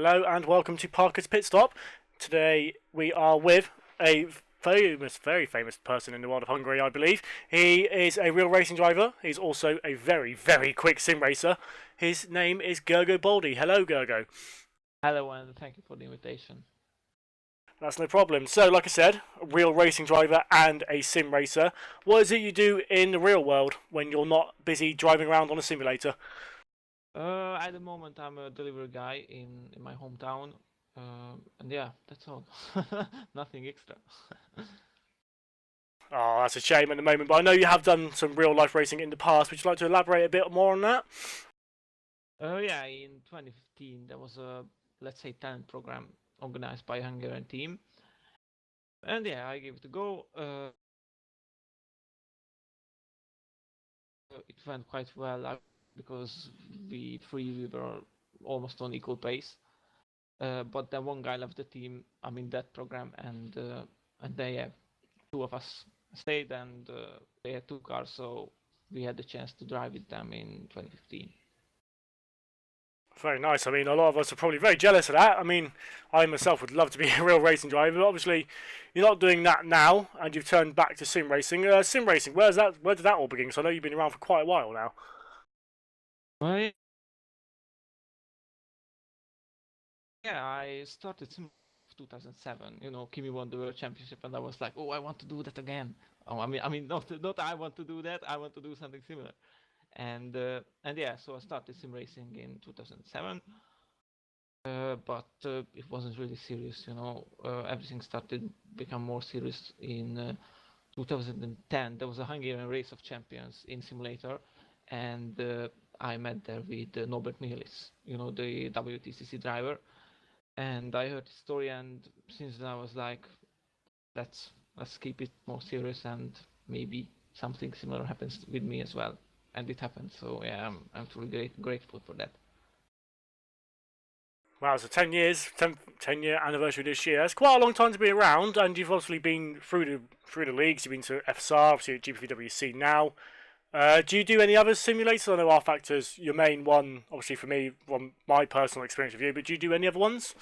Hello and welcome to Parker's Pitstop. Today we are with a very famous person in the world of Hungary, I believe. He is a real racing driver. He's also a very quick sim racer. His name is Gergo Baldi. Hello, Gergo. Hello, and thank you for the invitation. That's no problem. So, like I said, a real racing driver and a sim racer. What is it you do in the real world when you're not busy driving around on a simulator? At the moment, I'm a delivery guy in my hometown, and yeah, that's all. Nothing extra. Oh, that's a shame at the moment, but I know you have done some real life racing in the past. Would you like to elaborate a bit more on that? Yeah, in 2015, there was a, let's say, talent program organized by a Hungarian team, and yeah, I gave it a go. It went quite well because we were almost on equal pace. But then one guy left the team. I'm in that program, and they have two of us stayed, and they had two cars, so we had the chance to drive with them in 2015. Very nice. I mean, a lot of us are probably very jealous of that. I mean, I myself would love to be a real racing driver, but obviously you're not doing that now, and you've turned back to sim racing. Sim racing, where did that all begin? Because I know you've been around for quite a while now. Well, yeah, I started sim 2007. You know, Kimi won the World Championship, and I was like, oh, I want to do that again. Oh, not I want to do that. I want to do something similar. And yeah, so I started sim racing in 2007. But it wasn't really serious, you know. Everything started become more serious in 2010. There was a Hungarian Race of Champions in simulator, and I met there with Norbert Mihelis, you know, the WTCC driver. And I heard his story, and since then I was like, let's keep it more serious, and maybe something similar happens with me as well. And it happened. So yeah, I'm truly grateful for that. Wow, so 10 years, 10-year anniversary this year. That's quite a long time to be around, and you've obviously been through the leagues. You've been to FSR, obviously at GPVWC now. Do you do any other simulators? I know R Factor's your main one, obviously for me, from my personal experience with you, but do you do any other ones?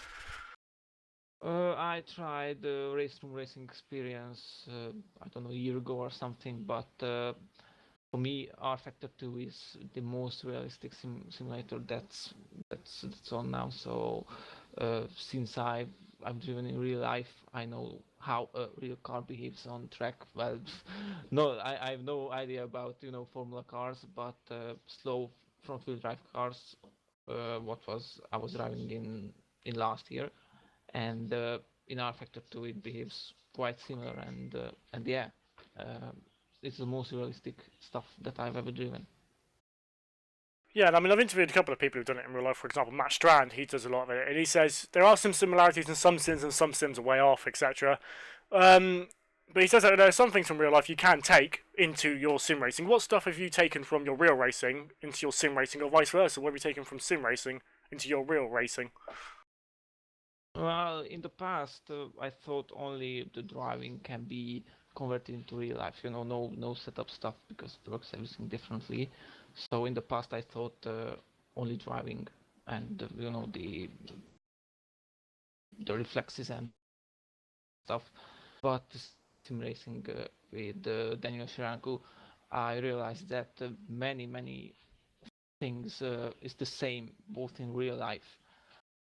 I tried the race room racing experience, I don't know, a year ago or something, but for me, R Factor 2 is the most realistic simulator that's on now. So since I've driven in real life, I know how a real car behaves on track. Well, no, I have no idea about, you know, Formula cars, but slow front wheel drive cars. What was I was driving in last year, and in R Factor 2 it behaves quite similar, and yeah. Uh, it's the most realistic stuff that I've ever driven. Yeah, and I mean, I've interviewed a couple of people who've done it in real life. For example, Matt Strand, he does a lot of it, and he says there are some similarities in some sims and some sims are way off, etc. But he says that there are some things from real life you can take into your sim racing. What stuff have you taken from your real racing into your sim racing, or vice versa? What have you taken from sim racing into your real racing? Well, in the past, I thought only the driving can be converted into real life. You know, no setup stuff because it works everything differently. So in the past, I thought only driving and you know the reflexes and stuff. But sim racing with Daniel Shiranku, I realized that many things is the same both in real life.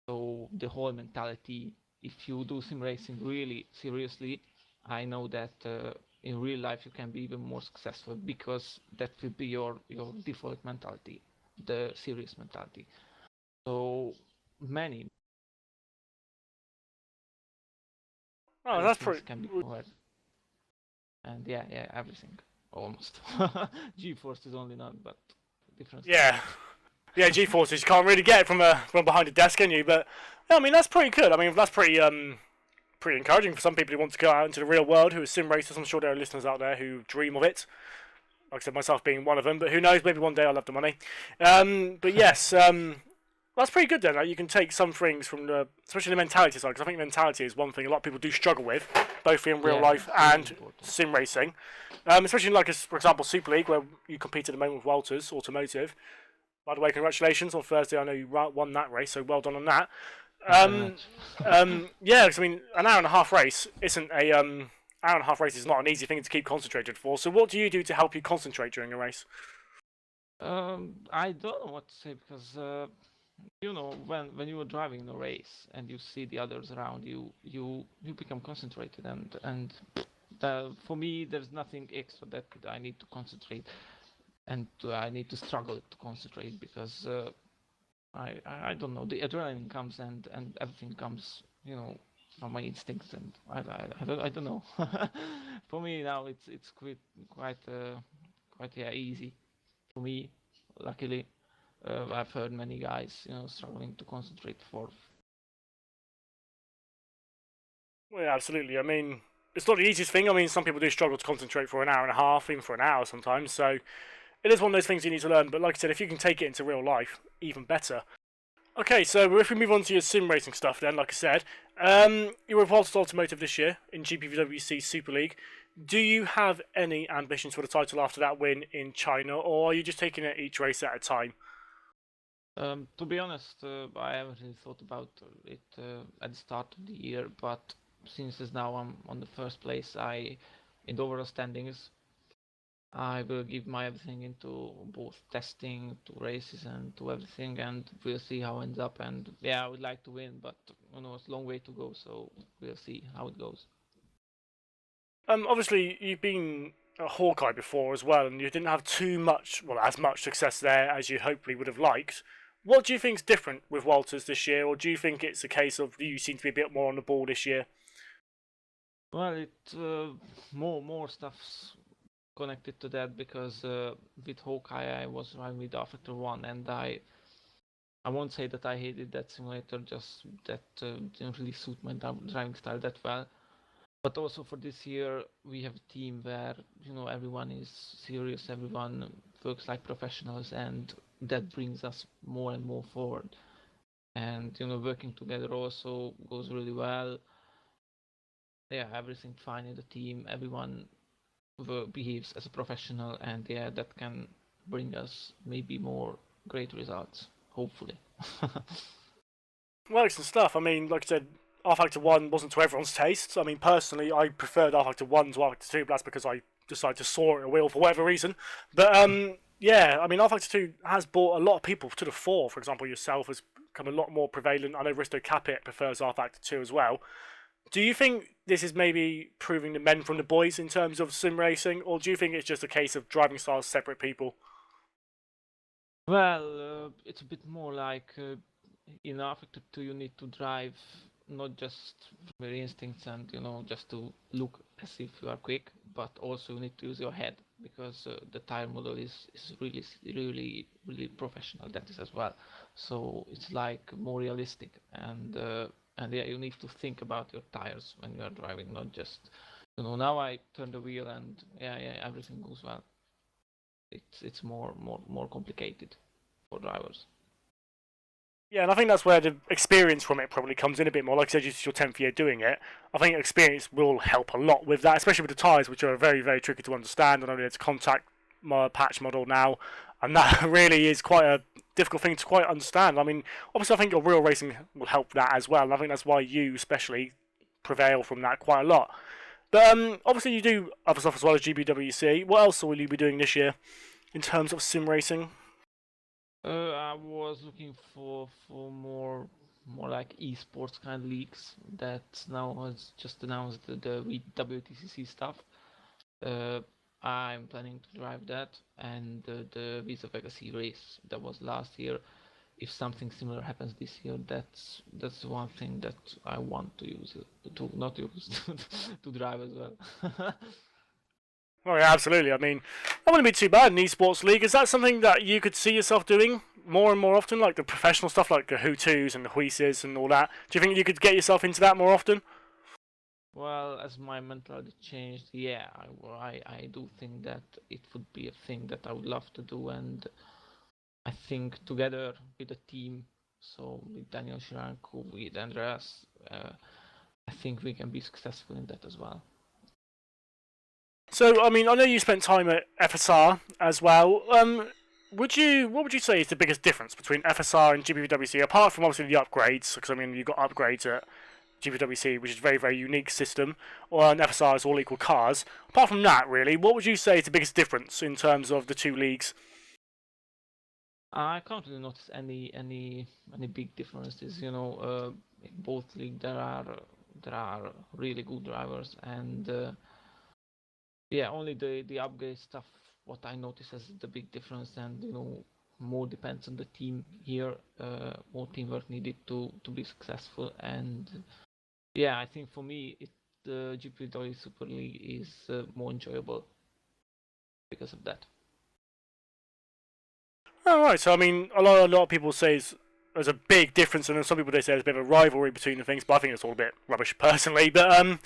So the whole mentality, if you do sim racing really seriously, I know that in real life you can be even more successful because that will be your default mentality, the serious mentality. So many Oh, that's things pretty. can be converted, and yeah, everything almost. G-force is only not, but different stuff. Yeah, yeah. G forces you can't really get it from behind a desk, can you? But yeah, I mean, that's pretty good. I mean, that's pretty encouraging for some people who want to go out into the real world, who are sim racers. I'm sure there are listeners out there who dream of it. Like I said, myself being one of them, but who knows? Maybe one day I'll have the money. But yes, that's pretty good then. Like, you can take some things from especially the mentality side, because I think mentality is one thing a lot of people do struggle with, both in real Yeah, life really and important. sim racing. Especially like, for example, Super League, where you compete at the moment with Walters Automotive. By the way, congratulations on Thursday. I know you won that race, so well done on that. Thank you very much. Yeah, 'cause, I mean, an hour and a half race isn't a hour and a half race is not an easy thing to keep concentrated for. So what do you do to help you concentrate during a race? I don't know what to say because when you are driving a race and you see the others around you, you become concentrated and for me there's nothing extra that I need to concentrate and I need to struggle to concentrate because I don't know, the adrenaline comes and everything comes from my instincts and I don't know. For me now it's quite yeah, easy for me, luckily. I've heard many guys, struggling to concentrate for. Well, yeah, absolutely. I mean, it's not the easiest thing. I mean, some people do struggle to concentrate for an hour and a half, even for an hour sometimes. So it is one of those things you need to learn. But like I said, if you can take it into real life, even better. Okay, so if we move on to your sim racing stuff, then, like I said, you were involved with Automotive this year in GPVWC Super League. Do you have any ambitions for the title after that win in China, or are you just taking it each race at a time? To be honest, I haven't really thought about it at the start of the year, but since as now I'm on the first place, in the overall standings, I will give my everything into both testing, to races, and to everything, and we'll see how it ends up. And yeah, I would like to win, but it's a long way to go, so we'll see how it goes. Obviously, you've been a Hawkeye before as well, and you didn't have too much, well, as much success there as you hopefully would have liked. What do you think's different with Walters this year, or do you think it's a case of you seem to be a bit more on the ball this year? Well, more stuff's connected to that because with Hawkeye I was running with R-Factor 1 and I won't say that I hated that simulator, just that didn't really suit my driving style that well. But also for this year we have a team where everyone is serious, everyone works like professionals, and that brings us more and more forward. And working together also goes really well. Yeah, everything fine in the team. Everyone behaves as a professional, and yeah, that can bring us maybe more great results, hopefully. Well, excellent stuff. I mean, like I said, R Factor 1 wasn't to everyone's taste. I mean, personally, I preferred R Factor 1 to R Factor 2, but that's because I decided to saw it at a wheel for whatever reason. But yeah, I mean, R Factor 2 has brought a lot of people to the fore. For example, yourself has become a lot more prevalent. I know Risto Capit prefers R Factor 2 as well. Do you think this is maybe proving the men from the boys in terms of sim racing, or do you think it's just a case of driving styles separate people? Well, it's a bit more like in Affected 2 you need to drive not just from your instincts and just to look as if you are quick, but also you need to use your head because the tire model is really really professional, that is as well. So it's like more realistic and yeah, you need to think about your tires when you are driving, not just now I turn the wheel and yeah everything goes well. It's more complicated for drivers. Yeah, and I think that's where the experience from it probably comes in a bit more. Like I said, it's your 10th year doing it. I think experience will help a lot with that, especially with the tyres, which are very, very tricky to understand. I know it's a contact patch model now, and that really is quite a difficult thing to quite understand. I mean, obviously, I think your real racing will help that as well, and I think that's why you, especially, prevail from that quite a lot. But obviously, you do other stuff as well as GBWC. What else will you be doing this year in terms of sim racing? I was looking for more like esports kind of leagues that now has just announced the WTCC stuff. I'm planning to drive that and the Visa Legacy race that was last year. If something similar happens this year, that's one thing that I want to use to not use to drive as well. Oh yeah, absolutely. I mean, that wouldn't be too bad in esports league. Is that something that you could see yourself doing more and more often, like the professional stuff, like the Hutus and the Huises and all that? Do you think you could get yourself into that more often? Well, as my mentality changed, yeah, I do think that it would be a thing that I would love to do, and I think together with the team, so with Daniel Shiranko, with Andreas, I think we can be successful in that as well. So, I mean, I know you spent time at FSR as well. what would you say is the biggest difference between FSR and GPVWC, apart from obviously the upgrades? Because I mean, you've got upgrades at GPWC, which is a very, very unique system, or an FSR is all equal cars. Apart from that, really, what would you say is the biggest difference in terms of the two leagues? I can't really notice any big differences. In both leagues there are really good drivers, and yeah, only the upgrade stuff. What I notice as the big difference, and more depends on the team here. More teamwork needed to be successful, and yeah, I think for me, the GPW Super League is more enjoyable because of that. All right, so I mean, a lot of people say there's a big difference, and then some people they say there's a bit of a rivalry between the things, but I think it's all a bit rubbish personally. But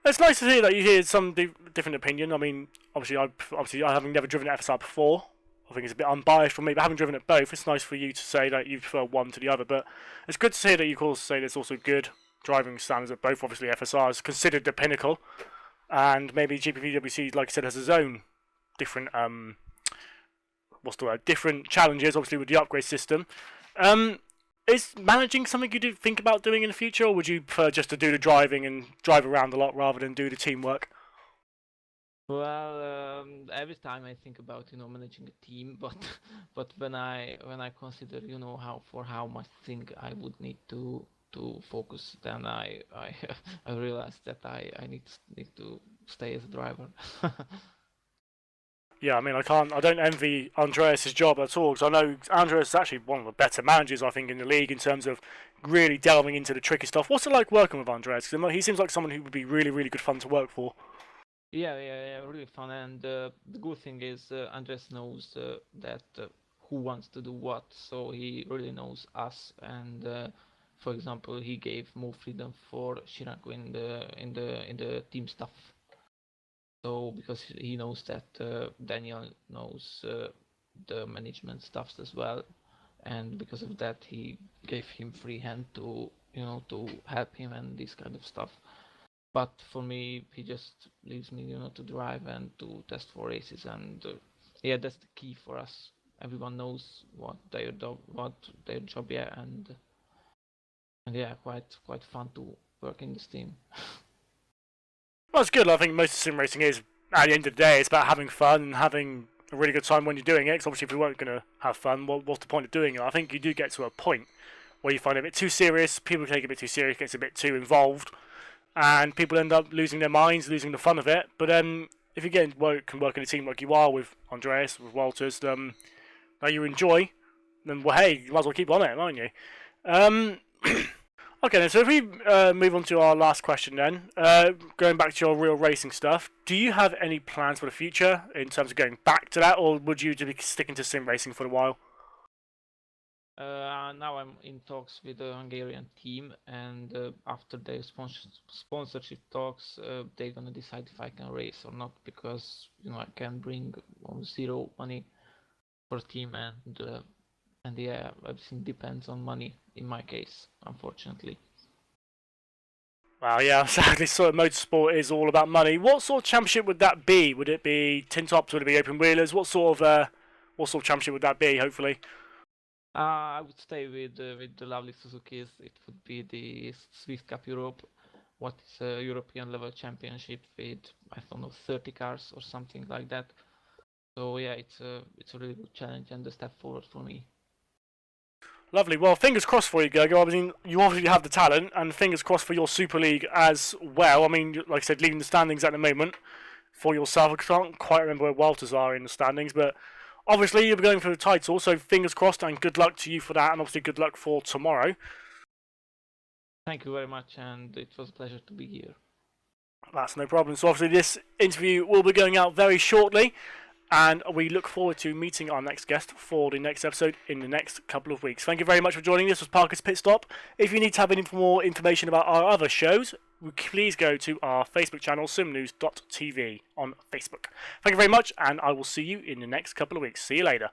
it's nice to hear that you hear some different opinion. I mean, obviously, I haven't never driven an FSR before. I think it's a bit unbiased from me, but having driven it both, it's nice for you to say that you prefer one to the other. But it's good to hear that you can also say there's also good driving standards at both. Obviously, FSR is considered the pinnacle, and maybe GPVWC, like I said, has its own different different challenges. Obviously, with the upgrade system. Is managing something you do think about doing in the future, or would you prefer just to do the driving and drive around a lot rather than do the teamwork? Well, every time I think about managing a team, but but when I consider how much thing I would need to focus, then I I realize that I need to stay as a driver. Yeah, I mean, I don't envy Andreas' job at all, because I know Andreas is actually one of the better managers, I think, in the league in terms of really delving into the tricky stuff. What's it like working with Andreas? 'Cause he seems like someone who would be really, really good fun to work for. Yeah, really fun. And the good thing is Andres knows that who wants to do what, so he really knows us. And for example, he gave more freedom for Shiranko in the team stuff. So because he knows that Daniel knows the management stuffs as well, and because of that, he gave him free hand to help him and this kind of stuff. But for me, he just leaves me, to drive and to test for races, and yeah, that's the key for us. Everyone knows what their job, yeah, and yeah, quite fun to work in this team. Well, it's good. I think most of sim racing is, at the end of the day, it's about having fun and having a really good time when you're doing it. Because obviously, if you weren't going to have fun, what's the point of doing it? I think you do get to a point where you find it a bit too serious, people take it a bit too serious, gets a bit too involved, and people end up losing their minds, losing the fun of it. But if you can work in a team like you are with Andreas, with Walters, that you enjoy, then well, hey, you might as well keep on it, aren't you? Okay, then, so if we move on to our last question then, going back to your real racing stuff, do you have any plans for the future in terms of going back to that, or would you be sticking to sim racing for a while? Now I'm in talks with the Hungarian team, and after their sponsorship talks, they're gonna decide if I can race or not, because I can bring zero money for a team, and yeah, everything depends on money in my case, unfortunately. Well, yeah, sadly, sort of motorsport is all about money. What sort of championship would that be? Would it be tin tops? Would it be open wheelers? What sort of championship would that be? Hopefully. I would stay with the lovely Suzuki's. It would be the Swiss Cup Europe, what is a European level championship with, I don't know, 30 cars or something like that. So yeah, it's a really good challenge and a step forward for me. Lovely. Well, fingers crossed for you, Gergo. I mean, you obviously have the talent, and fingers crossed for your Super League as well. I mean, like I said, leading the standings at the moment for yourself. I can't quite remember where Walters are in the standings, but obviously you'll be going for the title, so fingers crossed, and good luck to you for that, and obviously good luck for tomorrow. Thank you very much, and it was a pleasure to be here. That's no problem. So obviously this interview will be going out very shortly, and we look forward to meeting our next guest for the next episode in the next couple of weeks. Thank you very much for joining. This was Parker's Pit Stop. If you need to have any more information about our other shows, please go to our Facebook channel, SimNews.TV on Facebook. Thank you very much, and I will see you in the next couple of weeks. See you later.